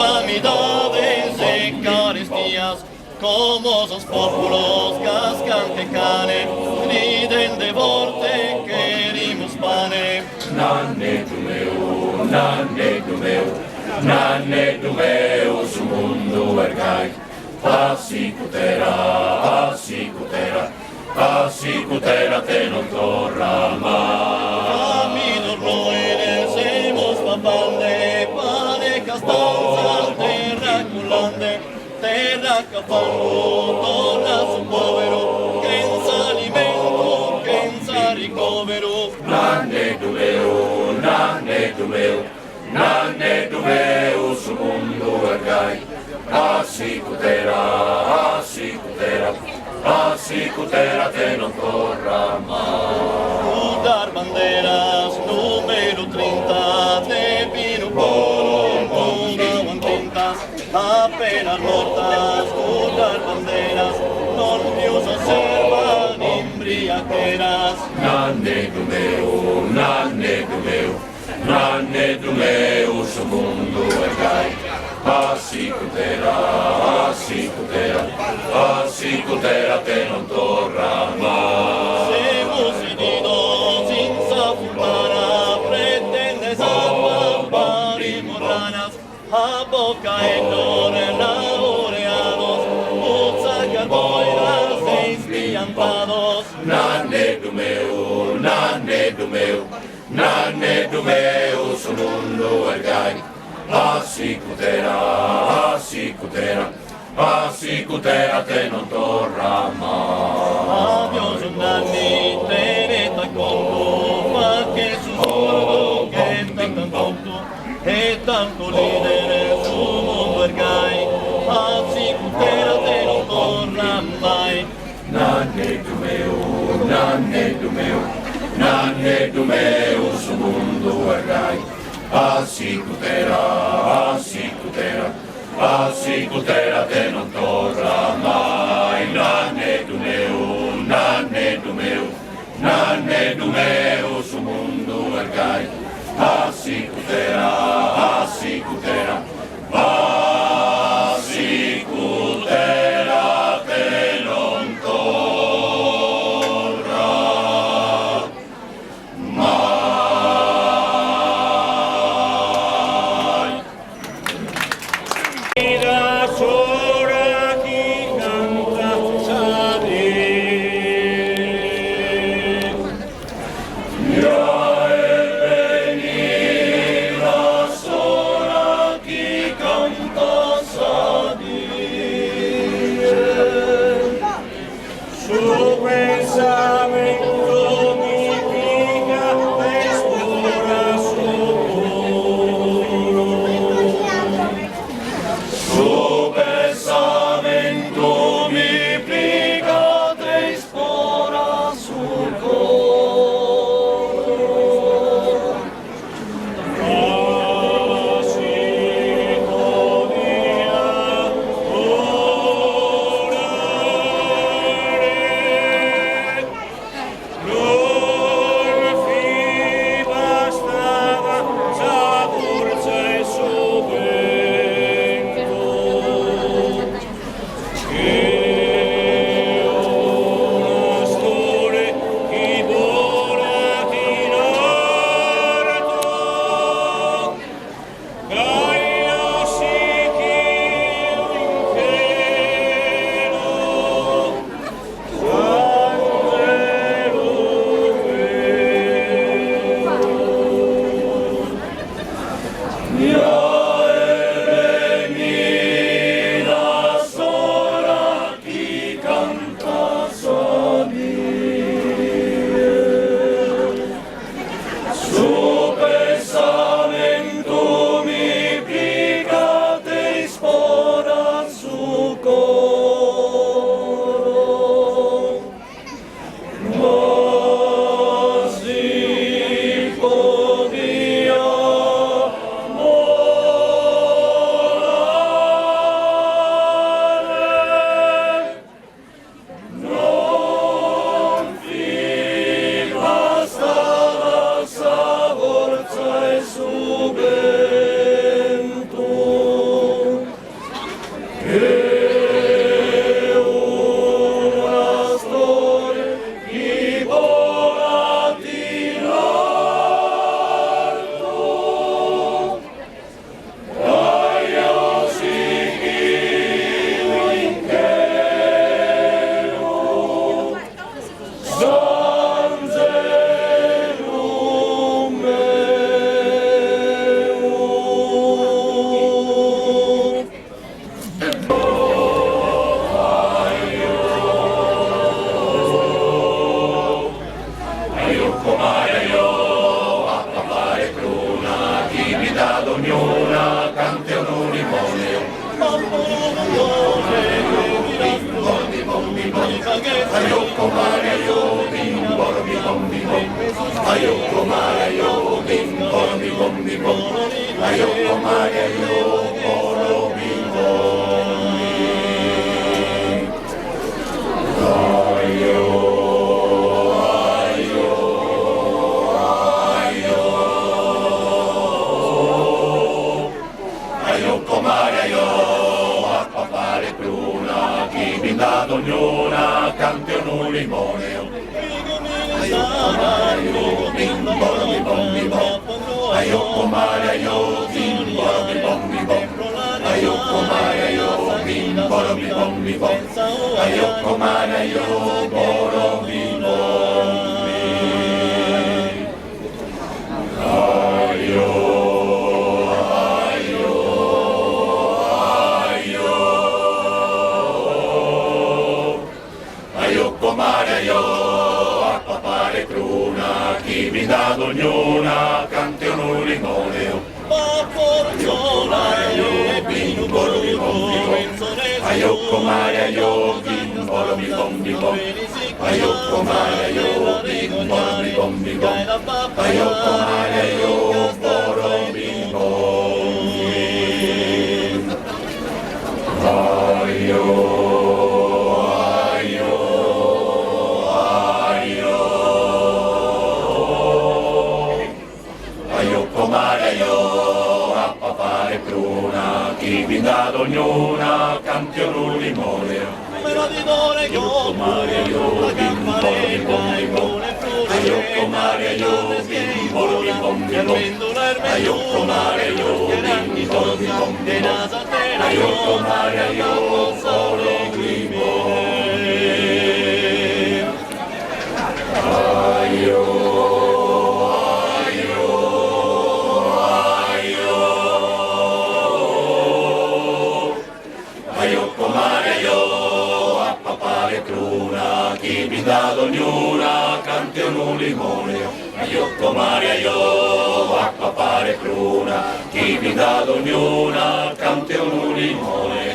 calamidades e carestías, como os populos cascante cane, griden de vorte, querimos pane. Nanne du meu, nanne du meu, nanne du meu, su mundo ergai. Assicutera, assicutera, assicutera te non torra mai. Camino roeres, hemos papande, pane castanza, terra culande, terra capango, torna su povero, senza alimento, senza ricovero. Nanne du meu, nanne du meu, nanne du meu, su mundo ergai. Assicutera, assicutera, assicutera te non torra mai. Dar banderas, número 30, de vino polo, toda guantintas, apenas mortas, dar banderas, non più s'osservan imbriaqueras. Nanne du meu, nanne du meu, nanne du meu, su mundo ergai. Assicutera, assicutera, assicutera te non torra mai. Hemos venido sin zafumara, pretendes apampar y morranas, a boca enorme laureados, sacar boiras e espiantados. Nanne du meu, nanne du meu, nanne du meu, su mundo ergai. Assicutera, assicutera, assicutera te non torra mai. Adiós un nanni, tenete conto, ma che sussurro che tanto conto, e tanto ridere su mondo ergai, assicutera te non torna mai. Nanne du meu, nanne du meu, nanne du meu, su mundo ergai. Assicutera, assicutera, assicutera te non torra mai. Nanne du meu, nanne du meu, nanne du meu, su mundo ergai. Assicutera, assicutera, assicutera te non torra mai. La sola chi canta Ya è venuta Ayoko Maria yo bim boro bim bom bim bom. Ayoko Maria yo bim boro bim bom bim bom. Ayoko Maria yo boro bim bom. Ayo ayo ayo. Ayoko Maria yo a papare pruna chi mi dà ognuna cante un limone. Ayoko Maria yo bim boro bim bom bim bom. Ayoko Maria yo bim boro bim bom bim bom. Ayoko Maria yo boro bim bom bim. Ayo ayo ayo. Ayoko Maria yo a papare cruna chi mi dà ognuna cante un limone. Ayoko Maria yo bim boro bim bom bim bom. Ayoko Maria yo bim boro bim bom bim bom. Ayoko Maria yo bim boro bim bom bim bom. Ayoko Maria yo boro bim bom bim. Ayo ayo ayo. Ayoko Maria yo a papare pruna chi mi dà ognuna cante un limone. Ayoko Maria yo bim boro bim bom bim bom. Ayoko Maria yo bim boro bim bom bim bom. Ayoko Maria yo bim boro bim bom bim bom. Ayoko Maria yo boro bim bom bim. Ayo ayo ayo. Ayoko Maria yo a papare cruna chi mi dà ognuna cante un limone. Ayoko Maria yo a papare cruna chi mi dà ognuna cante un limone.